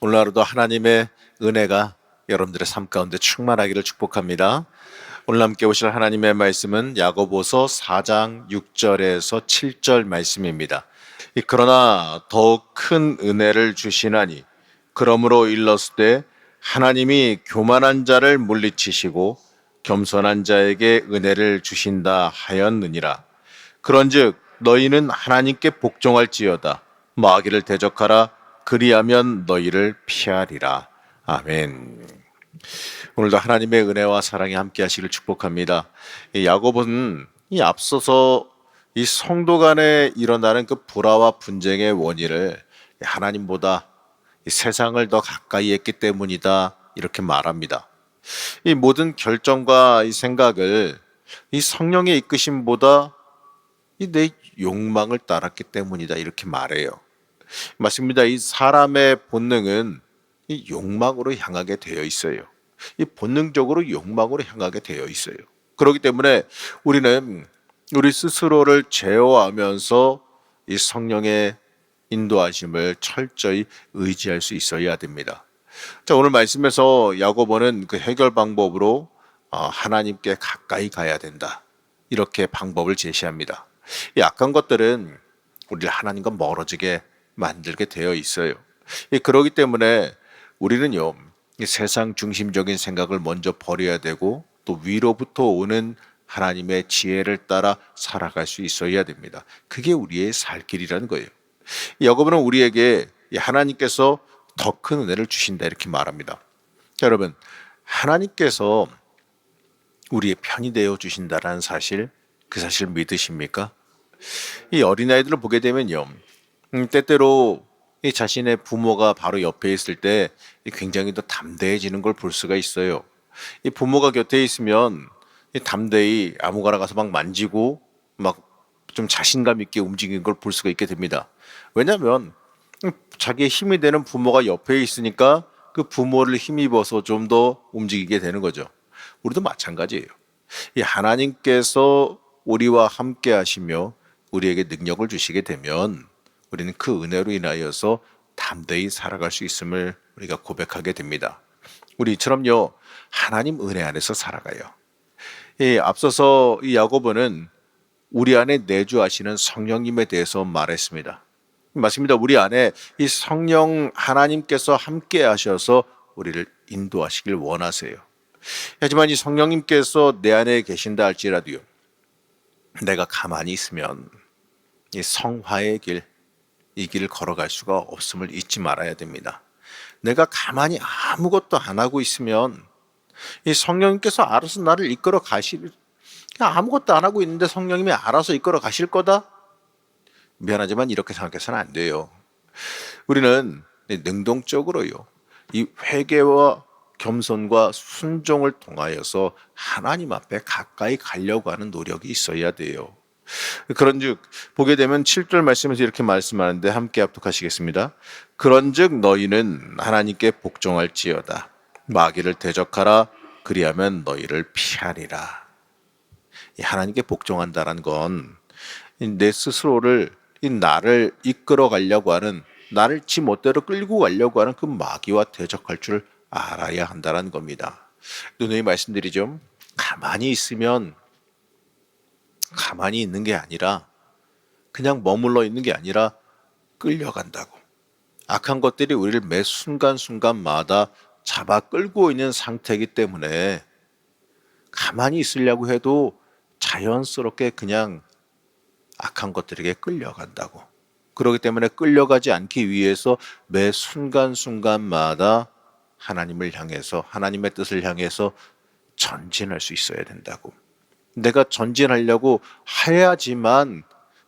오늘 하루도 하나님의 은혜가 여러분들의 삶 가운데 충만하기를 축복합니다. 오늘 함께 오실 하나님의 말씀은 야고보서 4장 6절에서 7절 말씀입니다. 그러나 더욱 큰 은혜를 주시나니 그러므로 일렀을 때 하나님이 교만한 자를 물리치시고 겸손한 자에게 은혜를 주신다 하였느니라. 그런즉 너희는 하나님께 복종할지어다. 마귀를 대적하라. 그리하면 너희를 피하리라. 아멘. 오늘도 하나님의 은혜와 사랑이 함께 하시길 축복합니다. 이 야고보는 이 앞서서 이 성도 간에 일어나는 그 불화와 분쟁의 원인을 하나님보다 이 세상을 더 가까이 했기 때문이다. 이렇게 말합니다. 이 모든 결정과 이 생각을 이 성령의 이끄심보다 이 내 욕망을 따랐기 때문이다. 이렇게 말해요. 맞습니다. 이 사람의 본능은 이 욕망으로 향하게 되어 있어요. 이 본능적으로 욕망으로 향하게 되어 있어요. 그렇기 때문에 우리는 우리 스스로를 제어하면서 이 성령의 인도하심을 철저히 의지할 수 있어야 됩니다. 자, 오늘 말씀에서 야고보는 그 해결 방법으로 하나님께 가까이 가야 된다. 이렇게 방법을 제시합니다. 이 악한 것들은 우리를 하나님과 멀어지게 만들게 되어 있어요. 그렇기 때문에 우리는요, 이 세상 중심적인 생각을 먼저 버려야 되고 또 위로부터 오는 하나님의 지혜를 따라 살아갈 수 있어야 됩니다. 그게 우리의 살 길이라는 거예요. 야고보는 우리에게 하나님께서 더 큰 은혜를 주신다 이렇게 말합니다. 자, 여러분, 하나님께서 우리의 편이 되어 주신다라는 사실, 그 사실 믿으십니까? 이 어린아이들을 보게 되면요, 때때로 이 자신의 부모가 바로 옆에 있을 때 굉장히 더 담대해지는 걸 볼 수가 있어요. 이 부모가 곁에 있으면 이 담대히 아무거나 가서 막 만지고 막 좀 자신감 있게 움직이는 걸 볼 수가 있게 됩니다. 왜냐하면 자기의 힘이 되는 부모가 옆에 있으니까 그 부모를 힘입어서 좀 더 움직이게 되는 거죠. 우리도 마찬가지예요. 이 하나님께서 우리와 함께 하시며 우리에게 능력을 주시게 되면 우리는 그 은혜로 인하여서 담대히 살아갈 수 있음을 우리가 고백하게 됩니다. 우리처럼요, 하나님 은혜 안에서 살아가요. 앞서서 이 야고보는 우리 안에 내주하시는 성령님에 대해서 말했습니다. 맞습니다. 우리 안에 이 성령 하나님께서 함께 하셔서 우리를 인도하시길 원하세요. 하지만 이 성령님께서 내 안에 계신다 할지라도요, 내가 가만히 있으면 이 성화의 길, 이 길을 걸어갈 수가 없음을 잊지 말아야 됩니다. 내가 가만히 아무것도 안 하고 있으면 이 성령님께서 알아서 나를 이끌어 가실, 그냥 아무것도 안 하고 있는데 성령님이 알아서 이끌어 가실 거다? 미안하지만 이렇게 생각해서는 안 돼요. 우리는 능동적으로요, 이 회개와 겸손과 순종을 통하여서 하나님 앞에 가까이 가려고 하는 노력이 있어야 돼요. 그런즉 보게 되면 7절 말씀에서 이렇게 말씀하는데 함께 합독하시겠습니다. 그런즉 너희는 하나님께 복종할지어다. 마귀를 대적하라. 그리하면 너희를 피하리라. 하나님께 복종한다는 건 내 스스로를, 나를 이끌어 가려고 하는, 나를 지 멋대로 끌고 가려고 하는 그 마귀와 대적할 줄 알아야 한다는 겁니다. 누누이 말씀드리죠. 가만히 있으면 가만히 있는 게 아니라, 그냥 머물러 있는 게 아니라 끌려간다고. 악한 것들이 우리를 매 순간순간마다 잡아 끌고 있는 상태이기 때문에 가만히 있으려고 해도 자연스럽게 그냥 악한 것들에게 끌려간다고. 그렇기 때문에 끌려가지 않기 위해서 매 순간순간마다 하나님을 향해서, 하나님의 뜻을 향해서 전진할 수 있어야 된다고. 내가 전진하려고 해야지만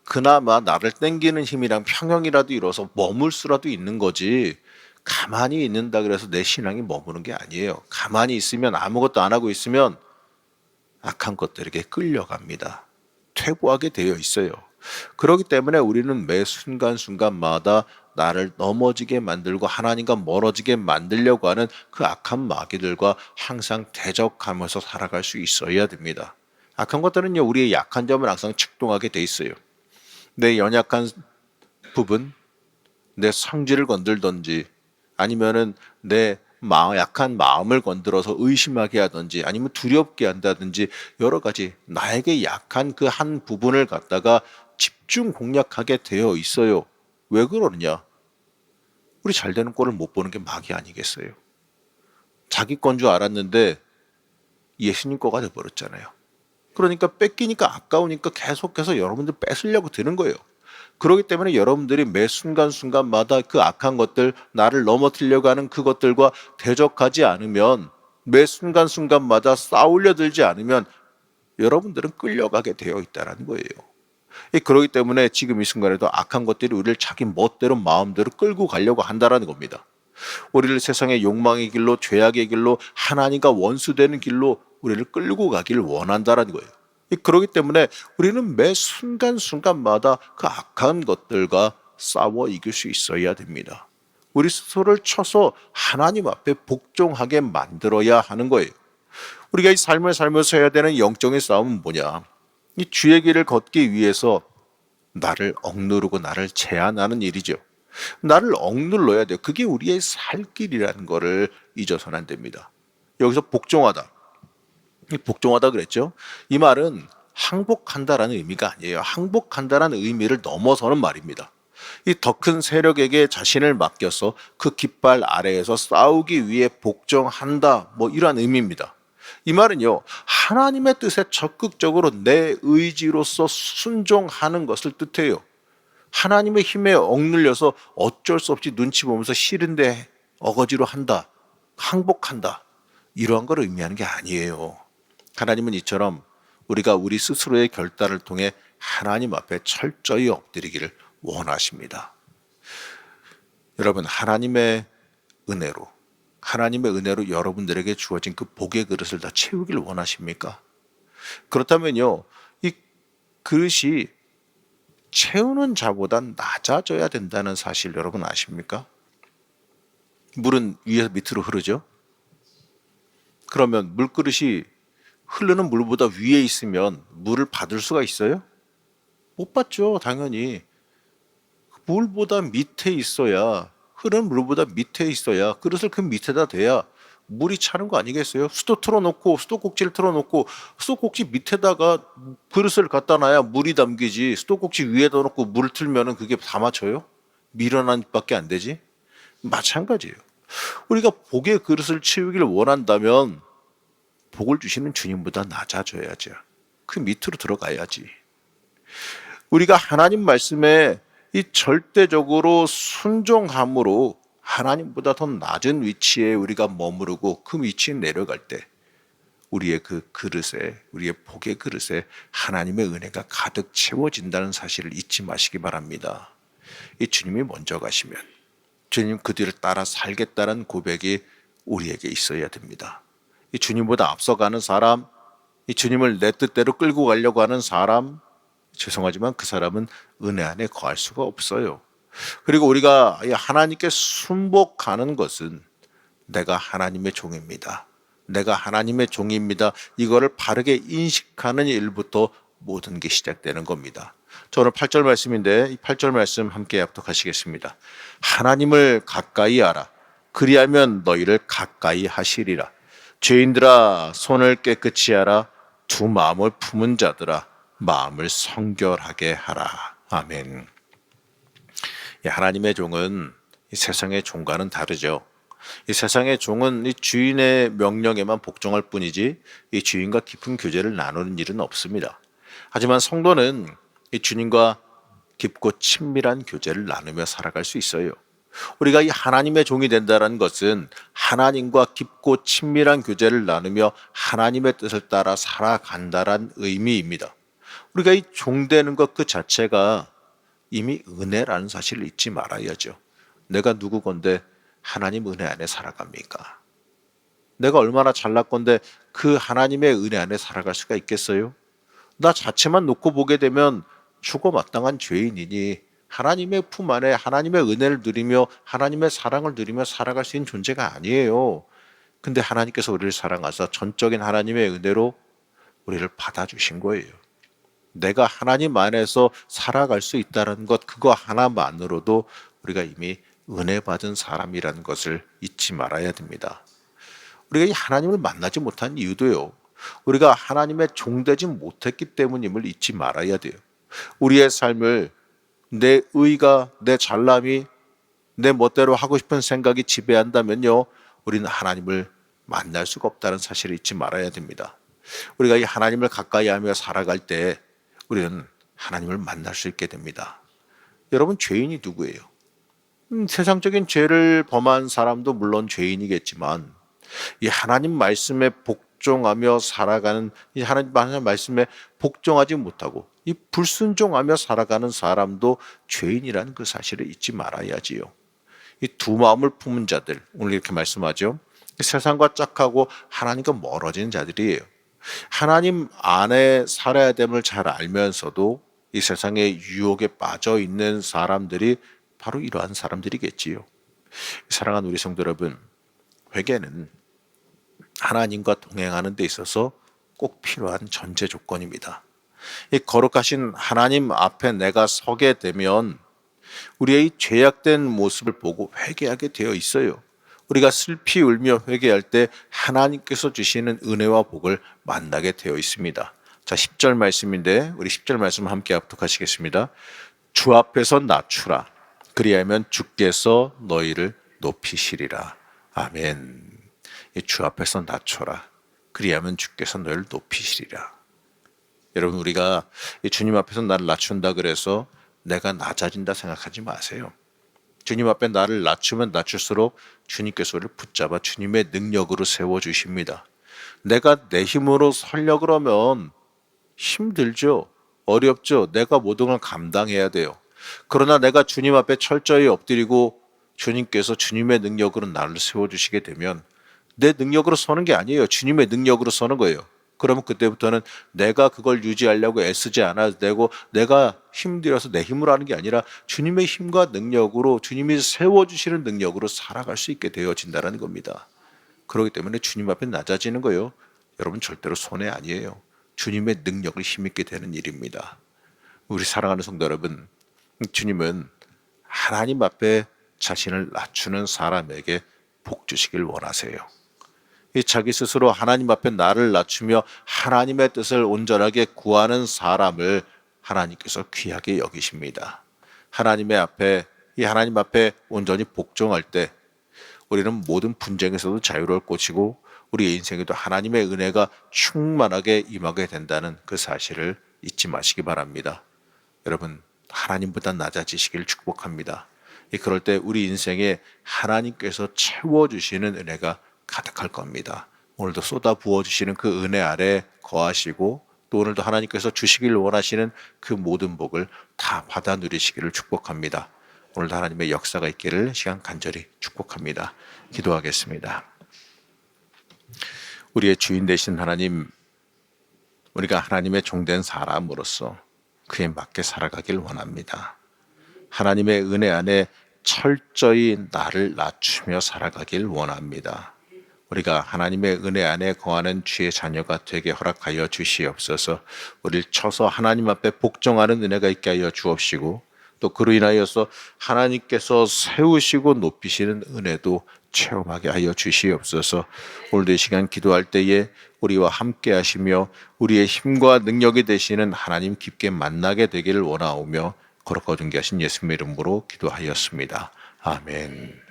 그나마 나를 땡기는 힘이랑 평형이라도 이뤄서 머물 수라도 있는 거지, 가만히 있는다 그래서 내 신앙이 머무는 게 아니에요. 가만히 있으면, 아무것도 안 하고 있으면 악한 것들에게 끌려갑니다. 퇴보하게 되어 있어요. 그렇기 때문에 우리는 매 순간순간마다 나를 넘어지게 만들고 하나님과 멀어지게 만들려고 하는 그 악한 마귀들과 항상 대적하면서 살아갈 수 있어야 됩니다. 악한 것들은요, 우리의 약한 점을 항상 측동하게 돼 있어요. 내 연약한 부분, 내 성질을 건들든지 아니면은 내 약한 마음을 건드려서 의심하게 하든지 아니면 두렵게 한다든지 여러 가지 나에게 약한 그 한 부분을 갖다가 집중 공략하게 되어 있어요. 왜 그러느냐? 우리 잘 되는 꼴을 못 보는 게 막이 아니겠어요? 자기 건 줄 알았는데 예수님 거가 돼버렸잖아요. 그러니까 뺏기니까 아까우니까 계속해서 여러분들 뺏으려고 드는 거예요. 그렇기 때문에 여러분들이 매 순간순간마다 그 악한 것들, 나를 넘어뜨리려고 하는 그것들과 대적하지 않으면 매 순간순간마다 싸우려 들지 않으면 여러분들은 끌려가게 되어 있다는 거예요. 그렇기 때문에 지금 이 순간에도 악한 것들이 우리를 자기 멋대로 마음대로 끌고 가려고 한다는 겁니다. 우리를 세상의 욕망의 길로, 죄악의 길로, 하나님과 원수되는 길로 우리를 끌고 가기를 원한다는 거예요. 그렇기 때문에 우리는 매 순간순간마다 그 악한 것들과 싸워 이길 수 있어야 됩니다. 우리 스스로를 쳐서 하나님 앞에 복종하게 만들어야 하는 거예요. 우리가 이 삶을 살면서 해야 되는 영적인 싸움은 뭐냐? 이 주의 길을 걷기 위해서 나를 억누르고 나를 제한하는 일이죠. 나를 억눌러야 돼요. 그게 우리의 살 길이라는 거를 잊어서는 안 됩니다. 여기서 복종하다. 복종하다 그랬죠. 이 말은 항복한다라는 의미가 아니에요. 항복한다라는 의미를 넘어서는 말입니다. 이 더 큰 세력에게 자신을 맡겨서 그 깃발 아래에서 싸우기 위해 복종한다. 뭐 이러한 의미입니다. 이 말은요, 하나님의 뜻에 적극적으로 내 의지로서 순종하는 것을 뜻해요. 하나님의 힘에 억눌려서 어쩔 수 없이 눈치 보면서 싫은데 어거지로 한다, 항복한다, 이러한 걸 의미하는 게 아니에요. 하나님은 이처럼 우리가 우리 스스로의 결단을 통해 하나님 앞에 철저히 엎드리기를 원하십니다. 여러분, 하나님의 은혜로 여러분들에게 주어진 그 복의 그릇을 다 채우기를 원하십니까? 그렇다면요, 이 그릇이 채우는 자보단 낮아져야 된다는 사실 여러분 아십니까? 물은 위에서 밑으로 흐르죠? 그러면 물그릇이 흐르는 물보다 위에 있으면 물을 받을 수가 있어요? 못 받죠, 당연히. 물보다 밑에 있어야, 흐르는 물보다 밑에 있어야 그릇을 그 밑에다 대야 물이 차는 거 아니겠어요? 수도꼭지를 틀어놓고 수도꼭지 밑에다가 그릇을 갖다 놔야 물이 담기지, 수도꼭지 위에다 놓고 물을 틀면은 그게 다 맞춰요? 미련한 밖에 안 되지? 마찬가지예요. 우리가 복의 그릇을 채우기를 원한다면 복을 주시는 주님보다 낮아져야죠. 그 밑으로 들어가야지. 우리가 하나님 말씀에 이 절대적으로 순종함으로 하나님보다 더 낮은 위치에 우리가 머무르고 그 위치에 내려갈 때 우리의 그 그릇에, 우리의 복의 그릇에 하나님의 은혜가 가득 채워진다는 사실을 잊지 마시기 바랍니다. 이 주님이 먼저 가시면 주님 그 뒤를 따라 살겠다는 고백이 우리에게 있어야 됩니다. 이 주님보다 앞서가는 사람, 이 주님을 내 뜻대로 끌고 가려고 하는 사람, 죄송하지만 그 사람은 은혜 안에 거할 수가 없어요. 그리고 우리가 하나님께 순복하는 것은 내가 하나님의 종입니다, 내가 하나님의 종입니다, 이거를 바르게 인식하는 일부터 모든 게 시작되는 겁니다. 저는 8절 말씀인데 이 8절 말씀 함께 합독하시겠습니다. 하나님을 가까이 하라. 그리하면 너희를 가까이 하시리라. 죄인들아 손을 깨끗이 하라. 두 마음을 품은 자들아 마음을 성결하게 하라. 아멘. 하나님의 종은 이 세상의 종과는 다르죠. 이 세상의 종은 이 주인의 명령에만 복종할 뿐이지 이 주인과 깊은 교제를 나누는 일은 없습니다. 하지만 성도는 이 주님과 깊고 친밀한 교제를 나누며 살아갈 수 있어요. 우리가 이 하나님의 종이 된다는 것은 하나님과 깊고 친밀한 교제를 나누며 하나님의 뜻을 따라 살아간다는 의미입니다. 우리가 이 종되는 것 그 자체가 이미 은혜라는 사실을 잊지 말아야죠. 내가 누구건데 하나님 은혜 안에 살아갑니까? 내가 얼마나 잘났건데 그 하나님의 은혜 안에 살아갈 수가 있겠어요? 나 자체만 놓고 보게 되면 죽어 마땅한 죄인이니 하나님의 품 안에 하나님의 은혜를 누리며 하나님의 사랑을 누리며 살아갈 수 있는 존재가 아니에요. 근데 하나님께서 우리를 사랑하사 전적인 하나님의 은혜로 우리를 받아주신 거예요. 내가 하나님 안에서 살아갈 수 있다는 것, 그거 하나만으로도 우리가 이미 은혜 받은 사람이라는 것을 잊지 말아야 됩니다. 우리가 이 하나님을 만나지 못한 이유도요, 우리가 하나님의 종되지 못했기 때문임을 잊지 말아야 돼요. 우리의 삶을 내 의가, 내 잘남이, 내 멋대로 하고 싶은 생각이 지배한다면요, 우리는 하나님을 만날 수가 없다는 사실을 잊지 말아야 됩니다. 우리가 이 하나님을 가까이 하며 살아갈 때 우리는 하나님을 만날 수 있게 됩니다. 여러분, 죄인이 누구예요? 세상적인 죄를 범한 사람도 물론 죄인이겠지만, 이 하나님 말씀에 복종하며 살아가는, 이 하나님 말씀에 복종하지 못하고 이 불순종하며 살아가는 사람도 죄인이라는 그 사실을 잊지 말아야지요. 이 두 마음을 품은 자들, 오늘 이렇게 말씀하죠. 세상과 짝하고 하나님과 멀어진 자들이에요. 하나님 안에 살아야 됨을 잘 알면서도 이 세상의 유혹에 빠져 있는 사람들이 바로 이러한 사람들이겠지요. 사랑하는 우리 성도 여러분, 회개는 하나님과 동행하는 데 있어서 꼭 필요한 전제 조건입니다. 이 거룩하신 하나님 앞에 내가 서게 되면 우리의 이 죄악된 모습을 보고 회개하게 되어 있어요. 우리가 슬피 울며 회개할 때 하나님께서 주시는 은혜와 복을 만나게 되어 있습니다. 자, 10절 말씀인데 우리 10절 말씀 함께 합독하시겠습니다. 주 앞에서 낮추라. 그리하면 주께서 너희를 높이시리라. 아멘. 주 앞에서 낮춰라. 그리하면 주께서 너희를 높이시리라. 여러분, 우리가 주님 앞에서 나를 낮춘다 그래서 내가 낮아진다 생각하지 마세요. 주님 앞에 나를 낮추면 낮출수록 주님께서 우리를 붙잡아 주님의 능력으로 세워주십니다. 내가 내 힘으로 서려고 그러면 힘들죠. 어렵죠. 내가 모든 걸 감당해야 돼요. 그러나 내가 주님 앞에 철저히 엎드리고 주님께서 주님의 능력으로 나를 세워주시게 되면 내 능력으로 서는 게 아니에요. 주님의 능력으로 서는 거예요. 그러면 그때부터는 내가 그걸 유지하려고 애쓰지 않아도 되고 내가 힘들어서 내 힘으로 하는 게 아니라 주님의 힘과 능력으로, 주님이 세워주시는 능력으로 살아갈 수 있게 되어진다는 겁니다. 그렇기 때문에 주님 앞에 낮아지는 거예요. 여러분, 절대로 손해 아니에요. 주님의 능력을 힘입게 되는 일입니다. 우리 사랑하는 성도 여러분, 주님은 하나님 앞에 자신을 낮추는 사람에게 복 주시길 원하세요. 자기 스스로 하나님 앞에 나를 낮추며 하나님의 뜻을 온전하게 구하는 사람을 하나님께서 귀하게 여기십니다. 이 하나님 앞에 온전히 복종할 때 우리는 모든 분쟁에서도 자유로울 것이고 우리의 인생에도 하나님의 은혜가 충만하게 임하게 된다는 그 사실을 잊지 마시기 바랍니다. 여러분, 하나님보다 낮아지시길 축복합니다. 그럴 때 우리 인생에 하나님께서 채워주시는 은혜가 가득할 겁니다. 오늘도 쏟아 부어주시는 그 은혜 아래 거하시고 또 오늘도 하나님께서 주시길 원하시는 그 모든 복을 다 받아 누리시기를 축복합니다. 오늘도 하나님의 역사가 있기를 시간 간절히 축복합니다. 기도하겠습니다. 우리의 주인 되신 하나님, 우리가 하나님의 종된 사람으로서 그에 맞게 살아가길 원합니다. 하나님의 은혜 안에 철저히 나를 낮추며 살아가길 원합니다. 우리가 하나님의 은혜 안에 거하는 주의 자녀가 되게 허락하여 주시옵소서. 우리를 쳐서 하나님 앞에 복종하는 은혜가 있게 하여 주옵시고 또 그로 인하여서 하나님께서 세우시고 높이시는 은혜도 체험하게 하여 주시옵소서. 오늘도 이 시간 기도할 때에 우리와 함께 하시며 우리의 힘과 능력이 되시는 하나님 깊게 만나게 되기를 원하오며 거룩하고 존귀하신 예수님의 이름으로 기도하였습니다. 아멘.